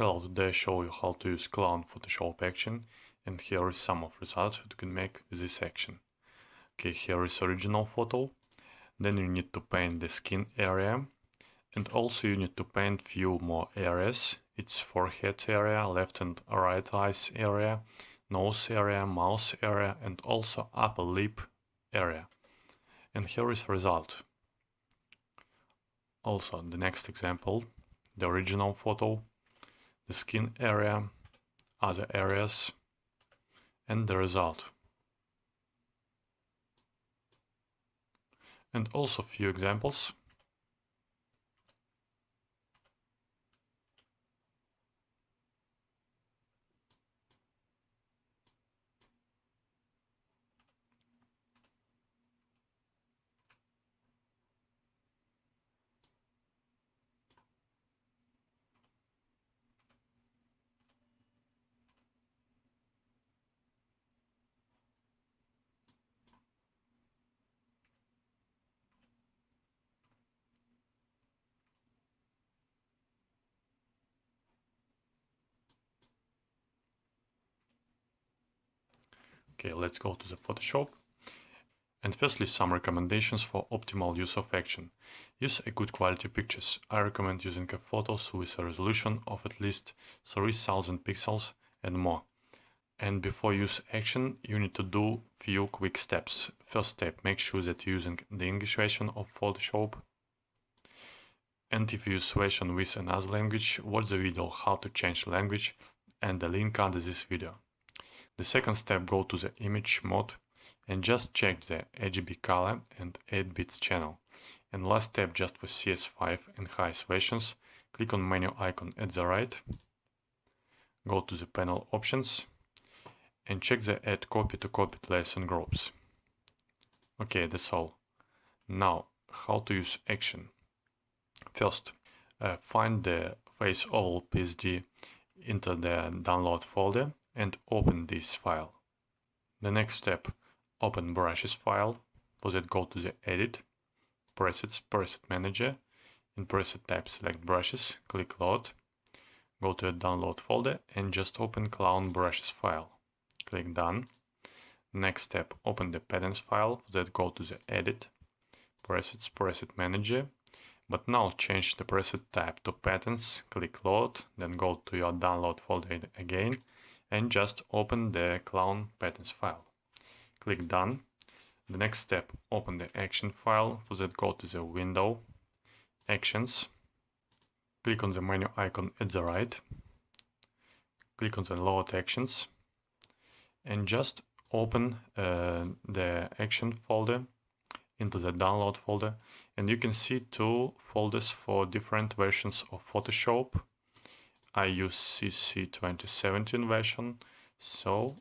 Hello, today I show you how to use Clown Photoshop action, and here is some of results you can make with this action. Okay, here is original photo, then you need to paint the skin area, and also you need to paint few more areas. It's forehead area, left and right eyes area, nose area, mouth area, and also upper lip area. And here is result. Also, the next example, the original photo, the skin area, other areas, and the result. And also few examples. Okay, let's go to the Photoshop. And firstly, some recommendations for optimal use of action. Use a good quality pictures. I recommend using a photos with a resolution of at least 3000 pixels and more. And before use action, you need to do few quick steps. First step, make sure that you're using the English version of Photoshop. And if you use version with another language, watch the video how to change language and the link under this video. The second step, go to the image mode and just check the RGB color and 8 bits channel. And last step, just for CS5 and highest versions, click on menu icon at the right, go to the panel options and check the add copy to copied layers and groups. Okay, that's all. Now, how to use action. First, find the face oval PSD into the download folder and open this file. The next step, open brushes file. For that, go to the edit, presets, preset manager. In preset type, select brushes, click load, go to the download folder and just open clown brushes file. Click done. Next step, open the patterns file. For that, go to the edit, presets, preset manager. But now change the preset type to patterns, click load, then go to your download folder again and just open the clown patterns file. Click done. The next step, open the action file. For that, go to the window, actions, click on the menu icon at the right, click on the load actions and just open the action folder into the download folder, and you can see two folders for different versions of Photoshop. I use CC 2017 version, so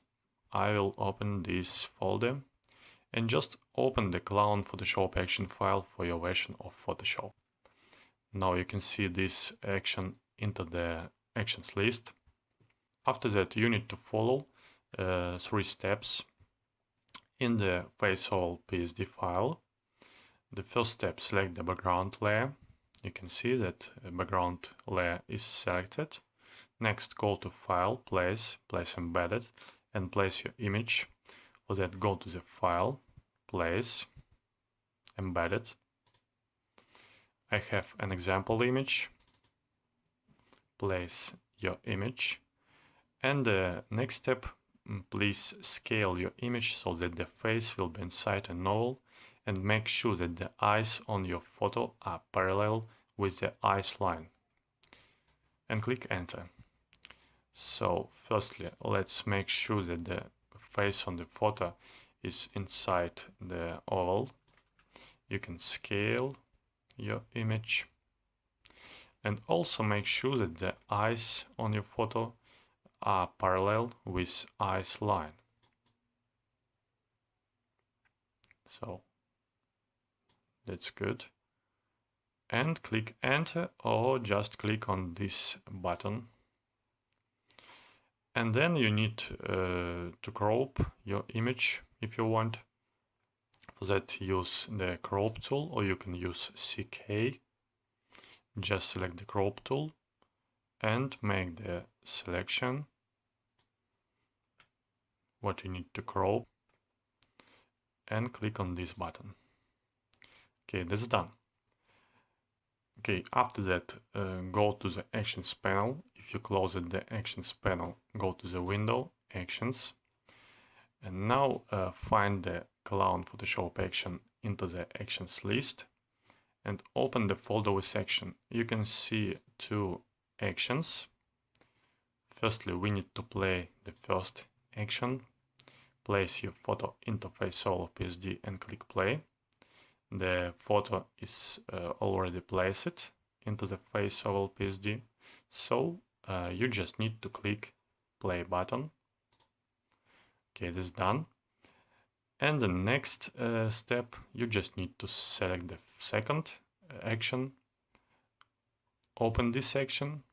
I will open this folder and just open the Clown Photoshop action file for your version of Photoshop. Now you can see this action into the actions list. After that, you need to follow 3 steps in the face oval PSD file. The first step, select the background layer. You can see that the background layer is selected. Next, go to File, Place Embedded, and place your image. For that, go to the File, Place, Embedded. I have an example image. Place your image. And the next step, please scale your image so that the face will be inside a novel, and make sure that the eyes on your photo are parallel with the eyes line. And click enter. So firstly, let's make sure that the face on the photo is inside the oval. You can scale your image and also make sure that the eyes on your photo are parallel with eyes line. So that's good. And click enter or just click on this button. And then you need to crop your image if you want. For that, use the crop tool, or you can use CK. Just select the crop tool and make the selection what you need to crop and click on this button. Okay, that's done. Okay, after that, go to the Actions panel. If you close the Actions panel, go to the window, Actions, and now find the Clown Photoshop action into the Actions list and open the folder with action. You can see two actions. Firstly, we need to play the first action. Place your photo into FaceOval PSD and click play. The photo is already placed into the FaceOval PSD, so you just need to click play button. Okay, this is done. And the next step, you just need to select the second action, open this action,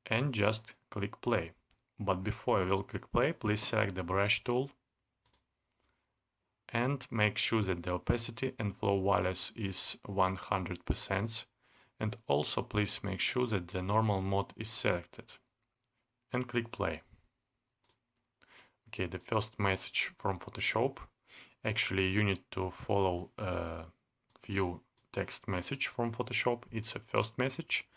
and just click play. But before you will click play, please select the brush tool and make sure that the opacity and flow values is 100%. And also please make sure that the normal mode is selected. And click play. Okay, the first message from Photoshop. Actually, you need to follow a few text message from Photoshop. It's a first message.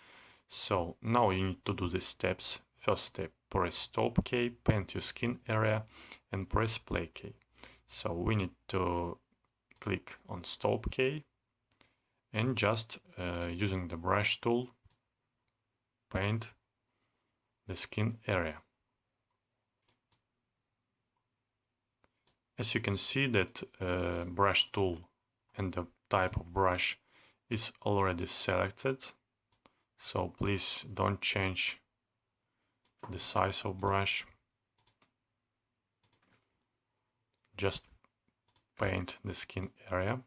So now you need to do the steps. First step, press stop key, paint your skin area, and press play key. So we need to click on stop key and just using the brush tool, paint the skin area. As you can see that brush tool and the type of brush is already selected. So please don't change the size of brush. Just paint the skin area.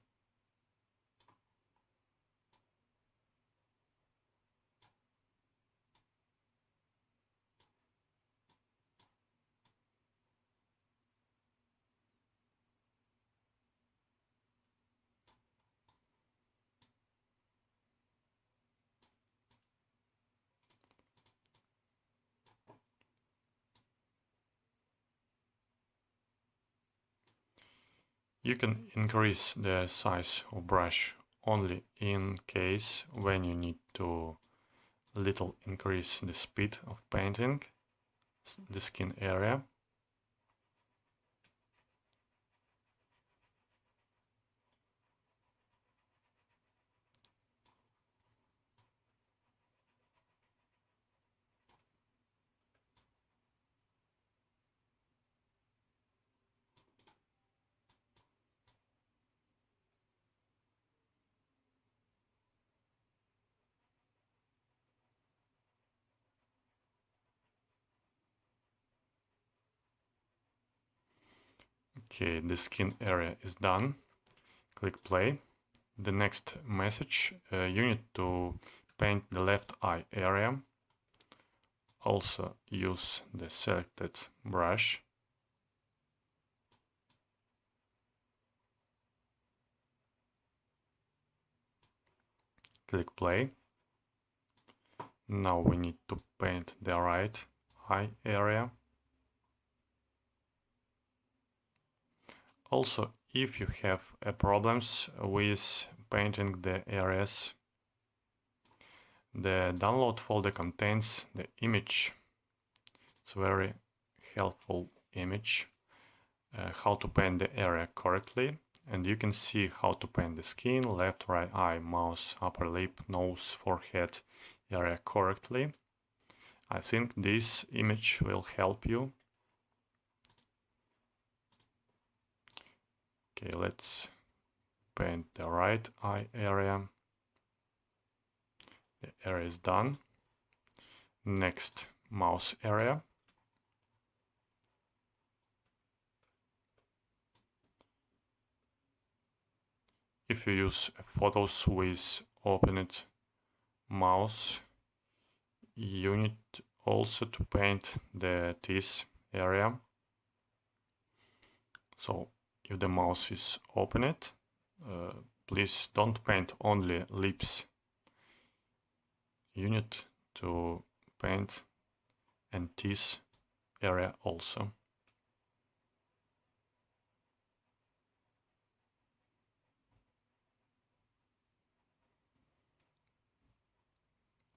You can increase the size of brush only in case when you need to little increase the speed of painting the skin area. Okay, the skin area is done. Click play. The next message, you need to paint the left eye area. Also use the selected brush. Click play. Now we need to paint the right eye area. Also, if you have problems with painting the areas, the download folder contains the image. It's a very helpful image, how to paint the area correctly. And you can see how to paint the skin, left, right eye, mouth, upper lip, nose, forehead area correctly. I think this image will help you. Okay, let's paint the right eye area. The area is done. Next, mouth area. If you use photos with opened mouth, you need also to paint the teeth area. So if the mouth is opened, please don't paint only lips. You need to paint and this area also.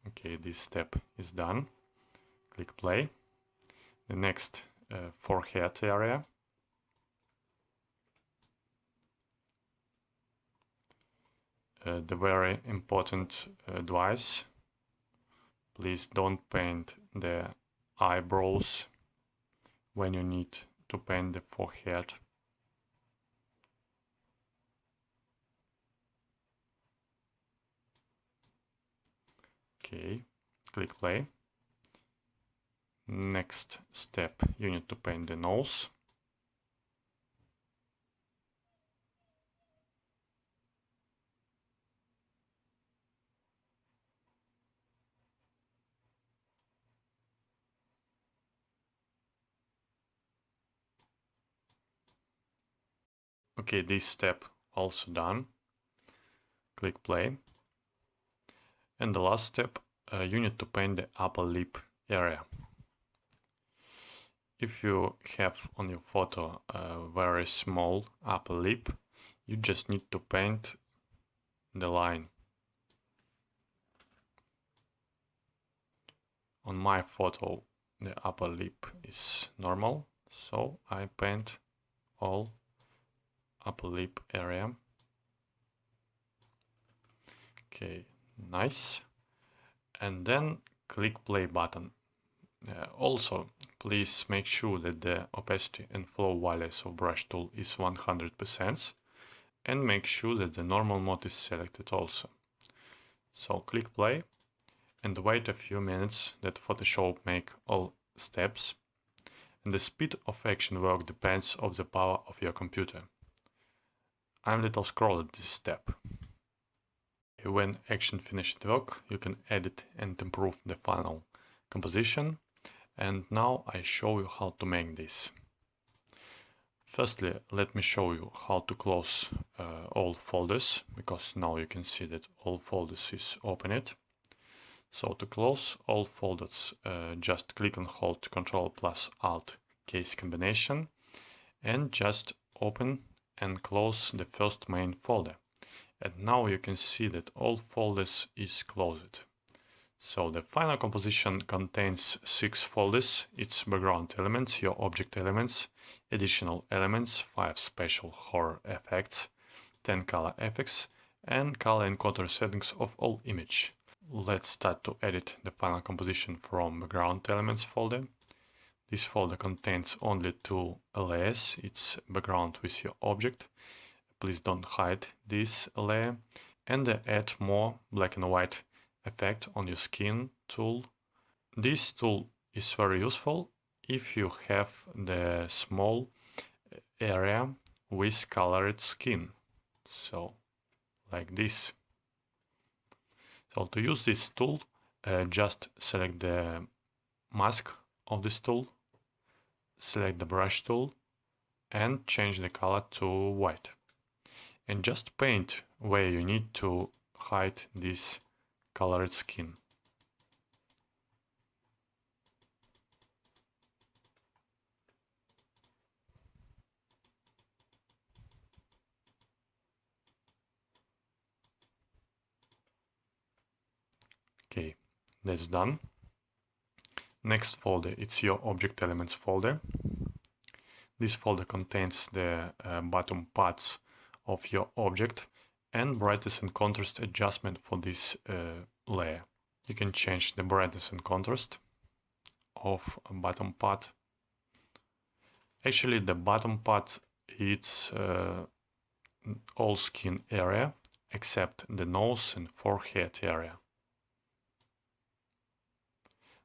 Okay, this step is done. Click play. The next forehead area. The very important advice: please don't paint the eyebrows when you need to paint the forehead. Okay, click play. Next step, you need to paint the nose. Okay, this step also done. Click play. And the last step, you need to paint the upper lip area. If you have on your photo a very small upper lip, you just need to paint the line. On my photo, the upper lip is normal, so I paint all upper lip area. Okay, nice. And then click play button. Also, please make sure that the opacity and flow values of brush tool is 100%, and make sure that the normal mode is selected also. So click play and wait a few minutes that Photoshop make all steps. And the speed of action work depends on the power of your computer. I'm little scroll at this step. When action finished work, you can edit and improve the final composition. And now I show you how to make this. Firstly, let me show you how to close all folders, because now you can see that all folders is opened. So to close all folders, just click and hold Ctrl plus Alt case combination and just open and close the first main folder. And now you can see that all folders is closed. So the final composition contains 6 folders. It's background elements, your object elements, additional elements, 5 special horror effects, 10 color effects, and color encoder settings of all image. Let's start to edit the final composition from background elements folder. This folder contains only 2 layers. It's background with your object. Please don't hide this layer. And add more black and white effect on your skin tool. This tool is very useful if you have the small area with colored skin. So like this. So to use this tool, just select the mask of this tool, select the brush tool and change the color to white. And just paint where you need to hide this colored skin. Okay, that's done. Next folder, it's your object elements folder. This folder contains the bottom parts of your object and brightness and contrast adjustment for this layer. You can change the brightness and contrast of bottom part. Actually, the bottom part, it's all skin area except the nose and forehead area.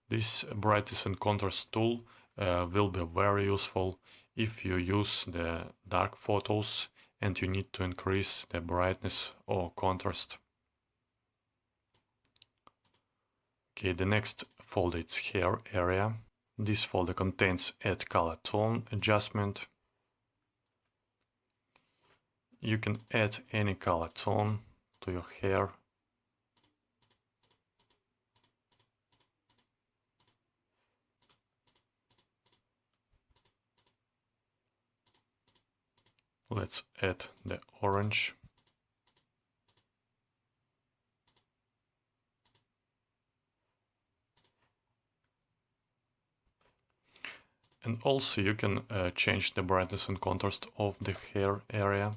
This brightness and contrast tool will be very useful if you use the dark photos and you need to increase the brightness or contrast. Okay, the next folder is hair area. This folder contains add color tone adjustment. You can add any color tone to your hair. Let's add the orange. And also you can change the brightness and contrast of the hair area.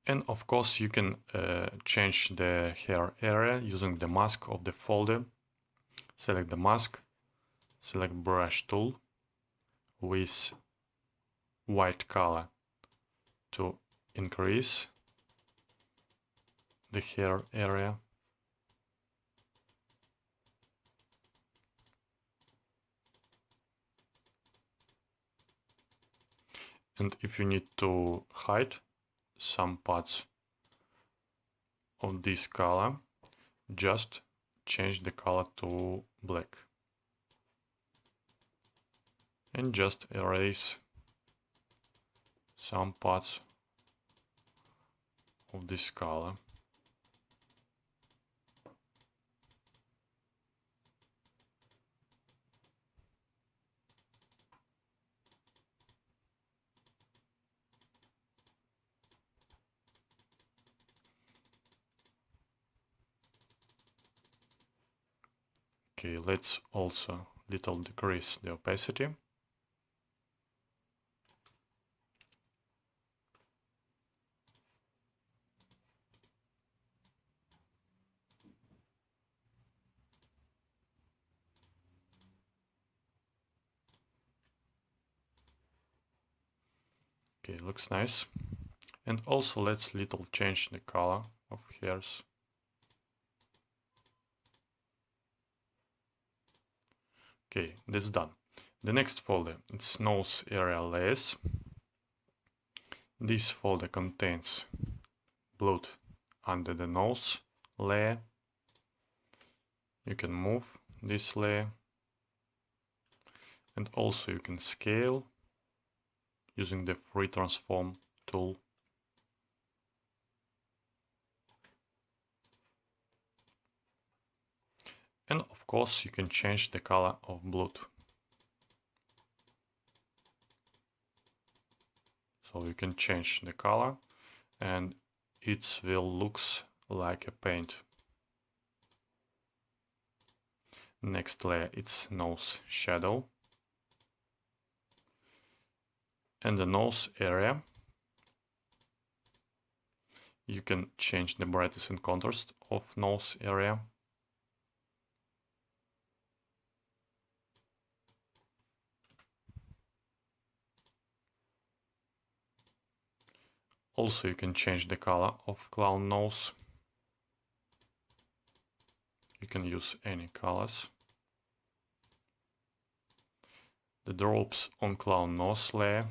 And of course you can change the hair area using the mask of the folder. Select the mask, select brush tool with white color to increase the hair area. And if you need to hide some parts of this color, just change the color to black. And just erase some parts of this color. Okay, let's also little decrease the opacity. Okay, looks nice. And also let's little change the color of hairs. Okay, that's done. The next folder, it's nose area layers. This folder contains blood under the nose layer. You can move this layer. And also you can scale using the free transform tool. And of course you can change the color of blood. So you can change the color and it will looks like a paint. Next layer, it's nose shadow. And the nose area, you can change the brightness and contrast of nose area. Also, you can change the color of clown nose. You can use any colors. The drops on clown nose layer.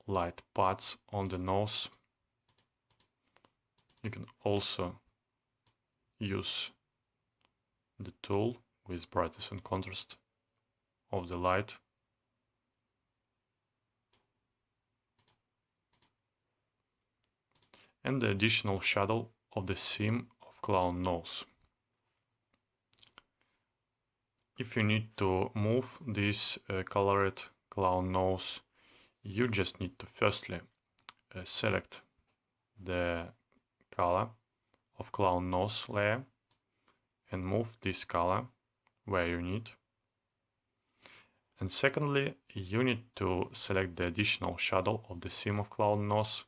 Light parts on the nose. You can also use the tool with brightness and contrast of the light. And the additional shadow of the seam of clown nose. If you need to move this colored clown nose, you just need to firstly select the color of clown nose layer and move this color where you need. And secondly, you need to select the additional shadow of the seam of clown nose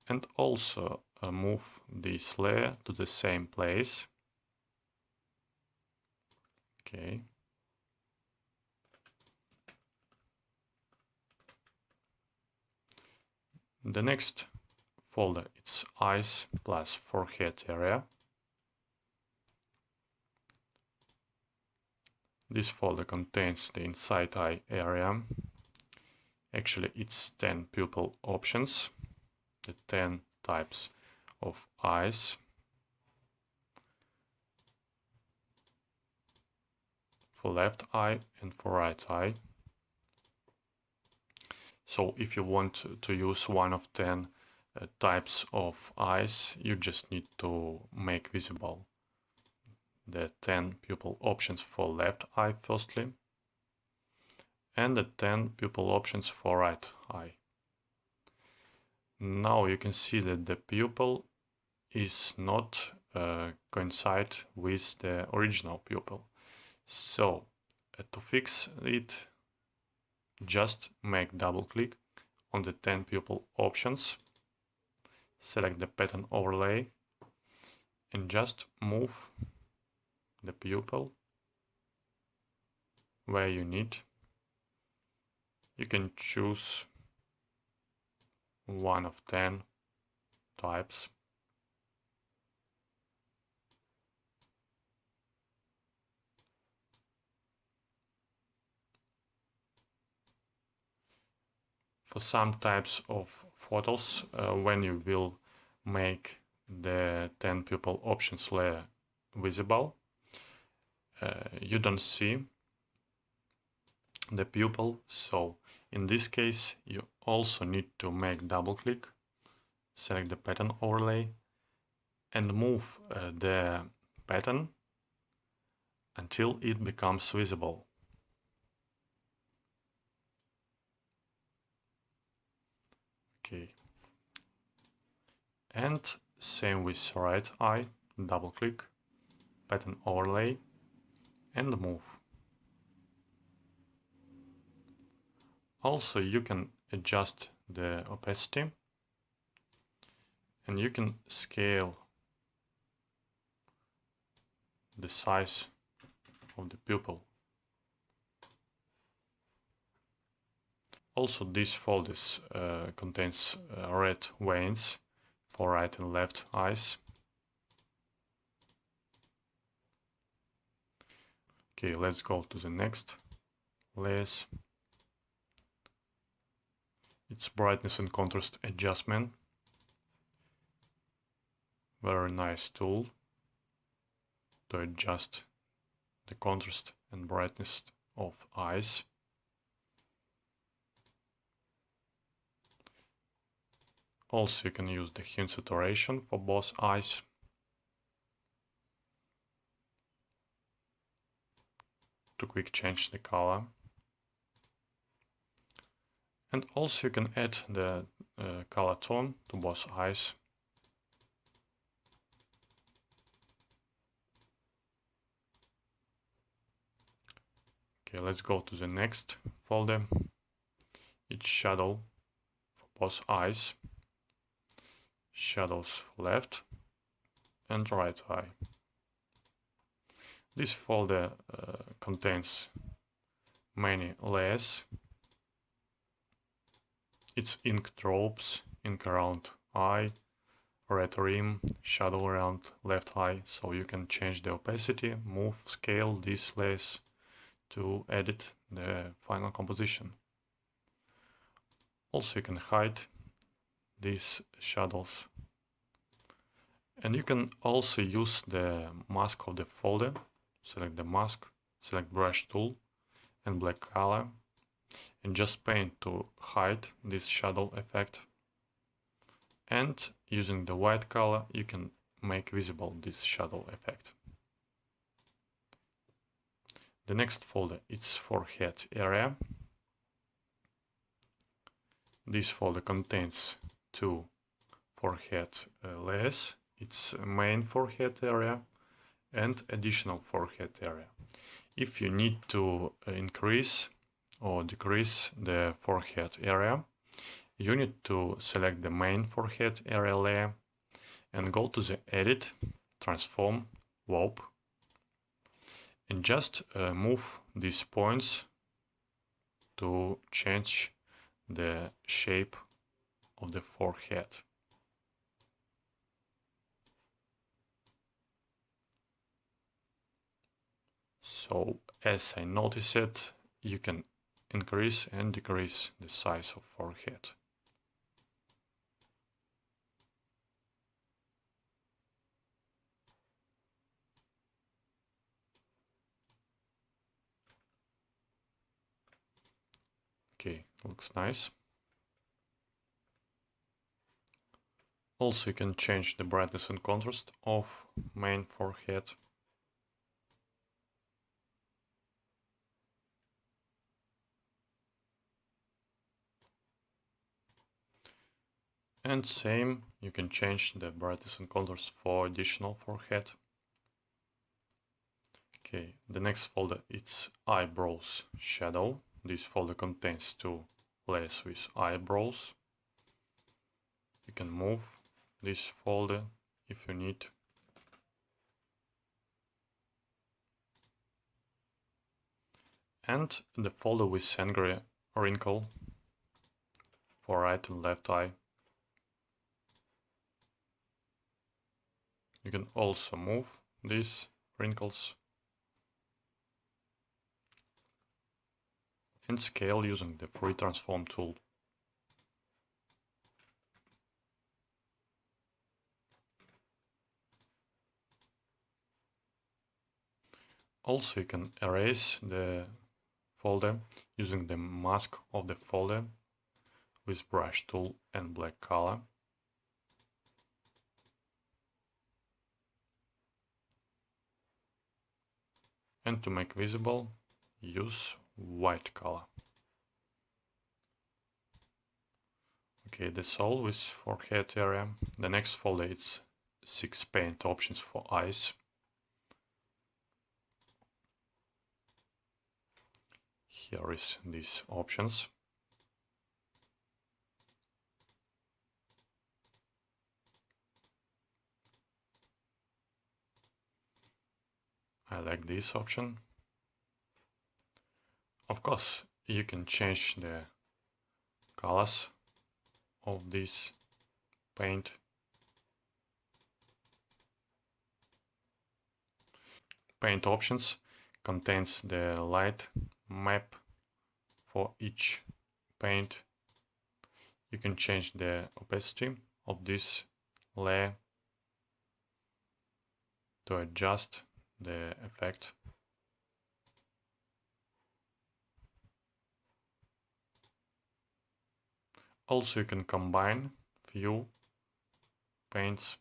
and also move this layer to the same place. Okay. The next folder, it's eyes plus forehead area. This folder contains the inside eye area. Actually, it's 10 pupil options, the 10 types of eyes. For left eye and for right eye. So if you want to use one of 10 types of eyes, you just need to make visible the 10 pupil options for left eye firstly, and the 10 pupil options for right eye. Now you can see that the pupil is not coincide with the original pupil. So to fix it, just make double click on the 10 pupil options, select the pattern overlay, and just move the pupil where you need. You can choose one of 10 types. For some types of photos, when you will make the 10 pupil options layer visible, you don't see the pupil. So in this case, you also need to make double click, select the pattern overlay, and move the pattern until it becomes visible. Okay. And same with right eye, double click, pattern overlay, and move. Also, you can adjust the opacity, and you can scale the size of the pupil. Also, this folder contains red veins for right and left eyes. Okay, let's go to the next layers. It's brightness and contrast adjustment. Very nice tool to adjust the contrast and brightness of eyes. Also, you can use the hue saturation for both eyes. To quick change the color. And also you can add the color tone to both eyes. Okay, let's go to the next folder. It's shadow for both eyes. Shadows for left and right eye. This folder contains many layers. It's ink drops, ink around eye, red rim, shadow around left eye, so you can change the opacity, move, scale these layers to edit the final composition. Also, you can hide these shadows. And you can also use the mask of the folder. Select the mask, select brush tool and black color, and just paint to hide this shadow effect. And using the white color, you can make visible this shadow effect. The next folder is forehead area. This folder contains two forehead layers. It's main forehead area and additional forehead area. If you need to increase or decrease the forehead area, you need to select the main forehead area layer and go to the Edit, Transform, Warp, and just move these points to change the shape of the forehead. So as I notice it, you can increase and decrease the size of forehead. Okay, looks nice. Also, you can change the brightness and contrast of main forehead. And same, you can change the brightness and contrast for additional forehead. Okay, the next folder it's eyebrows shadow. This folder contains two layers with eyebrows. You can move this folder if you need. And the folder with angry wrinkle for right and left eye. You can also move these wrinkles and scale using the free transform tool. Also, you can erase the folder using the mask of the folder with brush tool and black color. And to make visible, use white color. Okay, that's all with forehead area. The next folder is 6 paint options for eyes. Here is these options. I like this option. Of course, you can change the colors of this paint. Paint options contains the light map for each paint. You can change the opacity of this layer to adjust the effect. Also, you can combine few paints.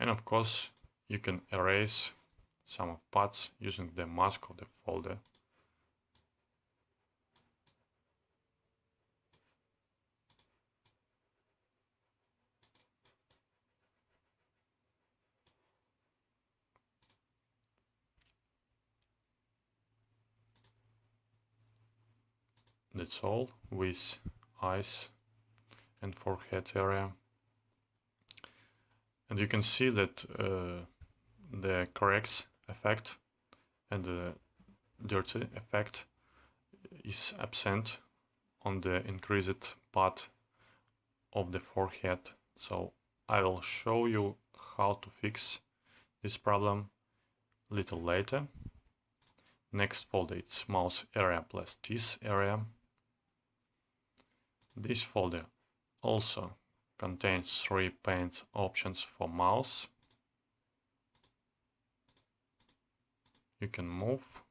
And of course, you can erase some of parts using the mask of the folder. That's all with eyes and forehead area. And you can see that the corrects effect and the dirty effect is absent on the increased part of the forehead. So I will show you how to fix this problem a little later. Next folder it's mouse area plus teeth area. This folder also contains 3 paint options for mouse. You can move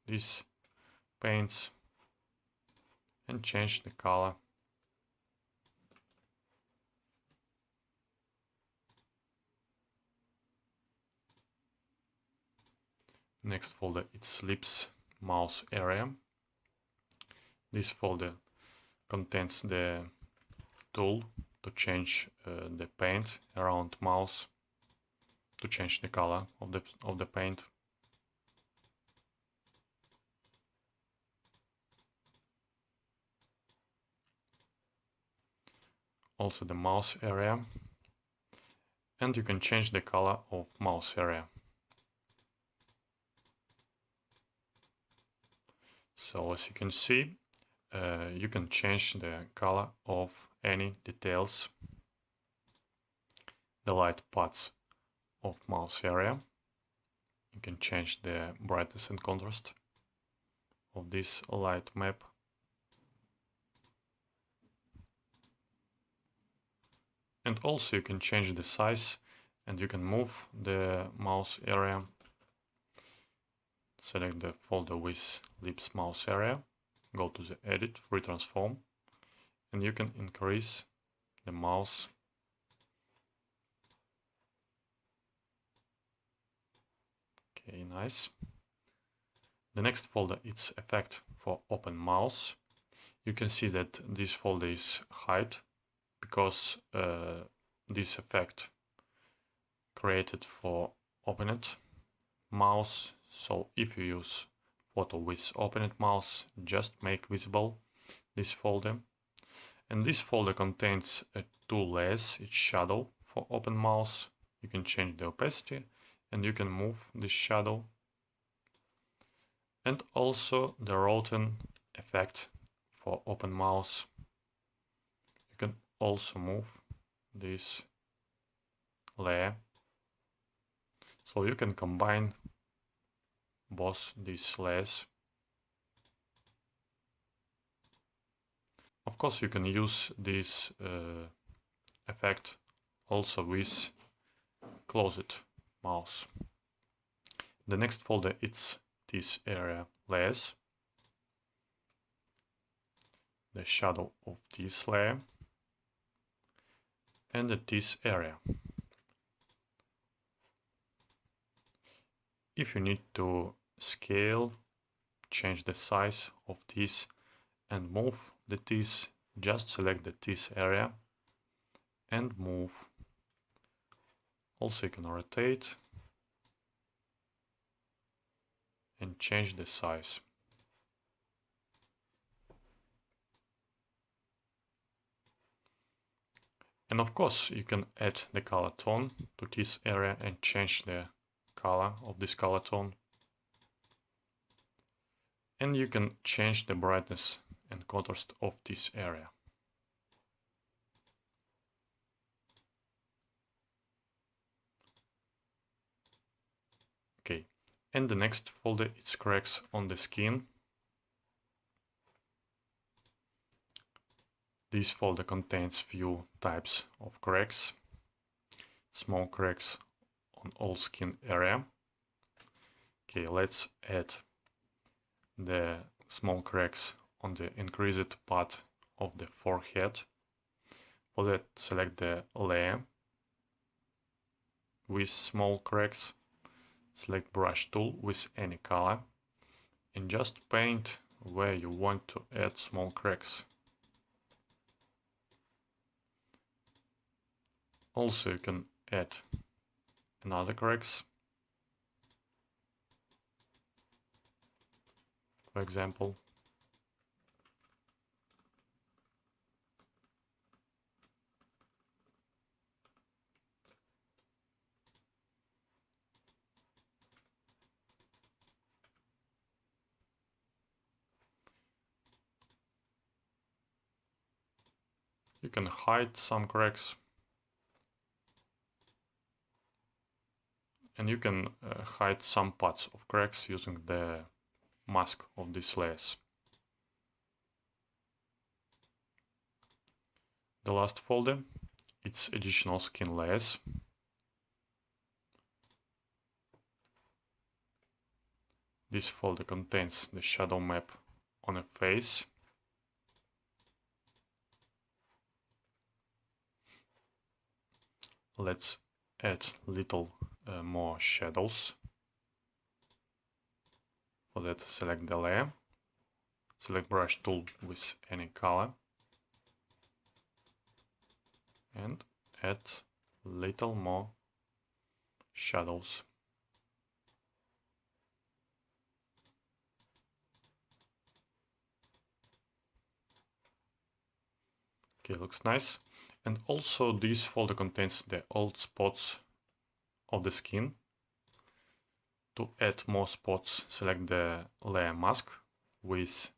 these paints and change the color. Next folder it's lips mouse area. This folder contains the tool to change the paint around mouse, to change the color of the paint. Also the mouse area, and you can change the color of mouse area. So as you can see, you can change the color of any details, the light parts of mouse area. You can change the brightness and contrast of this light map. And also you can change the size and you can move the mouse area select the folder with Lips mouse area, go to the Edit, Free Transform, and you can increase the mouse. Okay, nice. The next folder is Effect for Open Mouse. You can see that this folder is hide because this effect created for Opened mouse. So if you use photo with Opened mouse, just make visible this folder. And this folder contains two layers, each shadow for open mouse. You can change the opacity and you can move this shadow. And also the rotate effect for open mouse. You can also move this layer. So you can combine both these layers. Of course, you can use this effect also with closed mouse. The next folder is this area layers, the shadow of this layer, and this area. If you need to scale, change the size of this and move the teeth, just select the teeth area and move. Also you can rotate and change the size. And of course you can add the color tone to this area and change the color of this color tone. And you can change the brightness and contrast of this area. Okay, and the next folder is cracks on the skin. This folder contains few types of cracks. Small cracks on all skin area. Okay, let's add the small cracks on the increased part of the forehead. For that, select the layer with small cracks, select brush tool with any color, and just paint where you want to add small cracks. Also, you can add another cracks. For example, you can hide some cracks, and you can hide some parts of cracks using the mask of these layers. The last folder, it's additional skin layers. This folder contains the shadow map on a face. Let's add little more shadows. For that, select the layer, select brush tool with any color, and add little more shadows. Okay, looks nice. And also this folder contains the old spots of the skin. To add more spots, select the layer mask with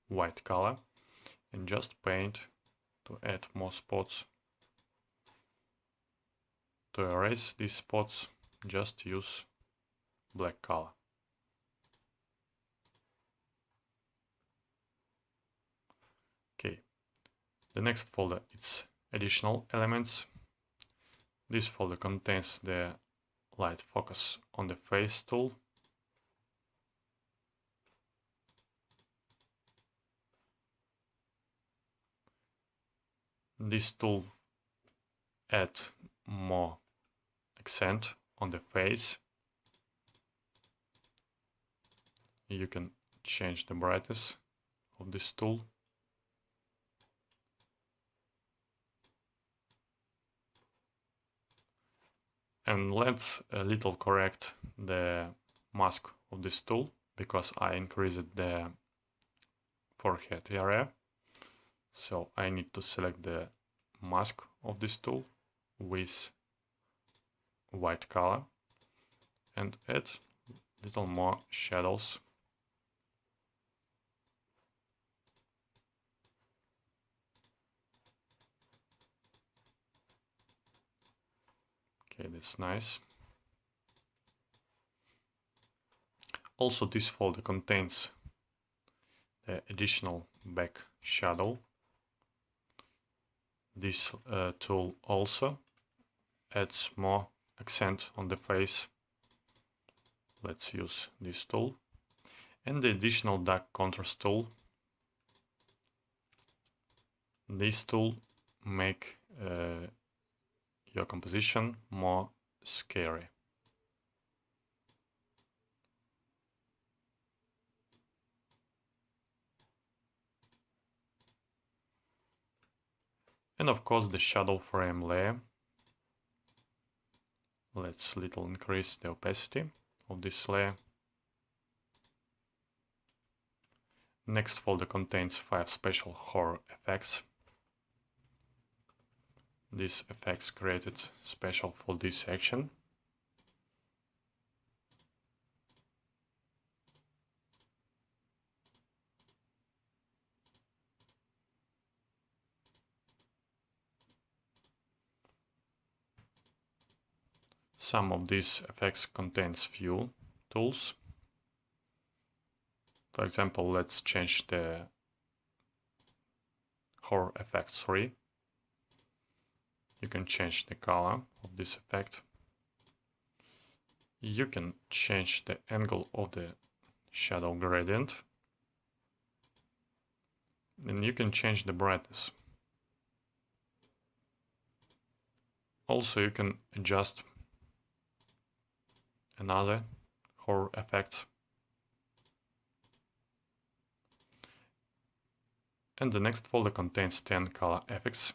white color and just paint to add more spots. To erase these spots, just use black color. Okay, the next folder is additional elements. This folder contains the light focus on the face tool. This tool adds more accent on the face. You can change the brightness of this tool. And let's a little correct the mask of this tool, because I increased the forehead area. So I need to select the mask of this tool with white color and add little more shadows. Okay, that's nice. Also, this folder contains the additional back shadow. This tool also adds more accent on the face. Let's use this tool. And the additional dark contrast tool. This tool make your composition more scary. And of course the shadow frame layer. Let's little increase the opacity of this layer. Next folder contains 5 special horror effects. These effects created special for this section. Some of these effects contains few tools. For example, let's change the horror effect 3. You can change the color of this effect. You can change the angle of the shadow gradient. And you can change the brightness. Also, you can adjust another horror effects. And the next folder contains 10 color effects.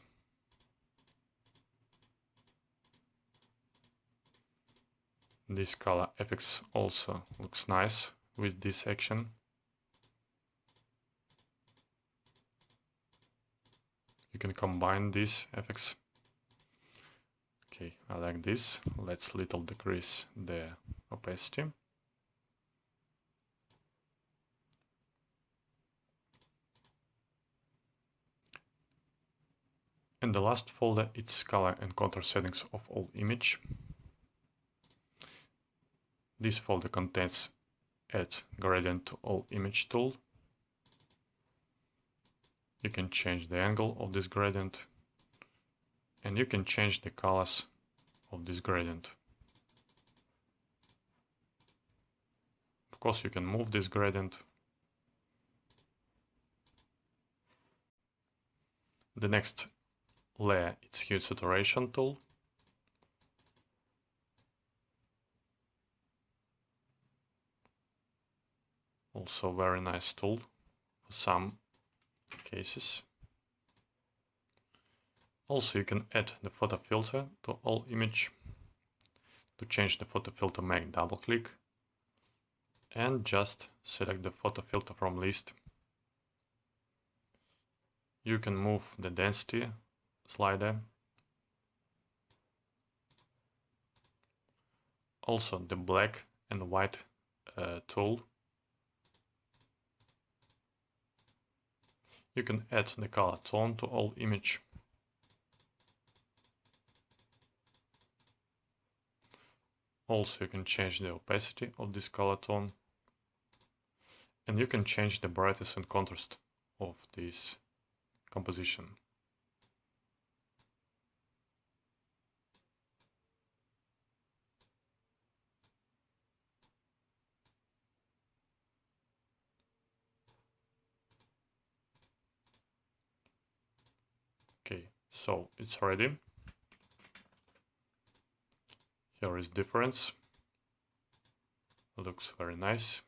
This color effects also looks nice with this action. You can combine these effects. Okay, I like this. Let's little decrease the opacity. And the last folder is color and contrast settings of all image. This folder contains add gradient to all image tool. You can change the angle of this gradient, and you can change the colors of this gradient. Of course, you can move this gradient. The next layer is hue saturation tool. Also very nice tool for some cases. Also, you can add the photo filter to all image. To change the photo filter, make double click and just select the photo filter from list. You can move the density slider. Also the black and white tool. You can add the color tone to all image. Also, you can change the opacity of this color tone. And you can change the brightness and contrast of this composition. Okay, So it's ready. Here is difference. Looks very nice.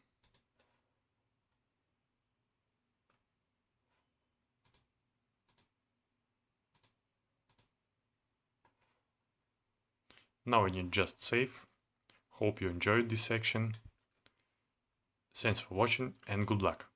Now we need just save. Hope you enjoyed this section. Thanks for watching and good luck.